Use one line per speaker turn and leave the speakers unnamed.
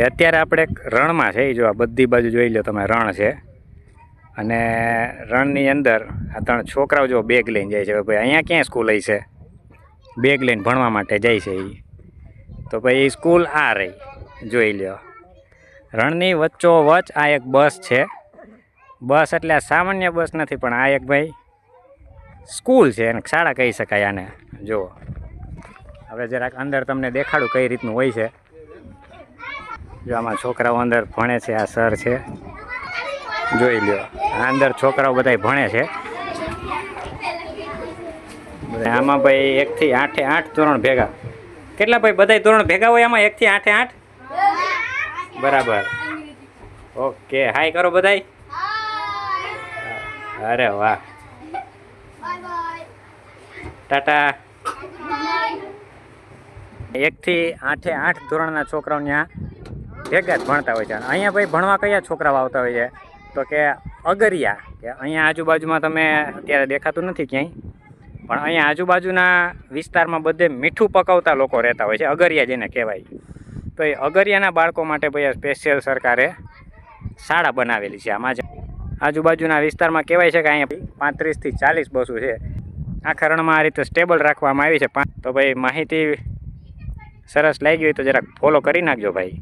અત્યારે આપણે રણમાં છે. જો આ બધી બાજુ જોઈ લો તમે, રણ છે અને રણની અંદર આ 3 છોકરાઓ જો બેગ લઈને જાય છે. ભાઈ અહીંયા ક્યાં સ્કૂલ હશે? બેગ લઈને ભણવા માટે જાય છે એ. તો ભાઈ સ્કૂલ આ રહી, જોઈ લ્યો. રણની વચ્ચોવચ્ચ આ એક બસ છે. બસ એટલે સામાન્ય બસ નથી, પણ આ એક ભાઈ સ્કૂલ છે અને શાળા કહી શકાય આને. જુઓ, હવે જરાક અંદર તમને દેખાડું કઈ રીતનું હોય છે. જો આમાં છોકરાઓ અંદર ભણે છે. આ સર છે, જોઈ લ્યો. આ અંદર છોકરાઓ બધા ભણે છે. આમાં ભાઈ 1 થી 8 ધોરણ ભેગા. કેટલા ભાઈ બધા ધોરણ ભેગા હોય આમાં? 1 થી 8? બરાબર. ઓકે, હાય કરો બધાય. અરે વાહ, ટાટા. 1 થી 8 ધોરણના છોકરાઓ ત્યાં ભેગા જ ભણતા હોય છે. અહીંયા ભાઈ ભણવા કયા છોકરાઓ આવતા હોય છે? તો કે અગરિયા, કે અહીંયા આજુબાજુમાં તમે અત્યારે દેખાતું નથી ક્યાંય, પણ અહીંયા આજુબાજુના વિસ્તારમાં બધે મીઠું પકવતા લોકો રહેતા હોય છે. અગરિયા જેને કહેવાય. તો એ અગરિયાના બાળકો માટે ભાઈ સ્પેશિયલ સરકારે શાળા બનાવેલી છે. આમાં આજુબાજુના વિસ્તારમાં કહેવાય છે કે અહીંયા 35 થી 40 બસો છે. આખા રણમાં આ રીતે સ્ટેબલ રાખવામાં આવી છે. તો ભાઈ માહિતી સરસ લાગી હોય તો જરાક ફોલો કરી નાખજો ભાઈ.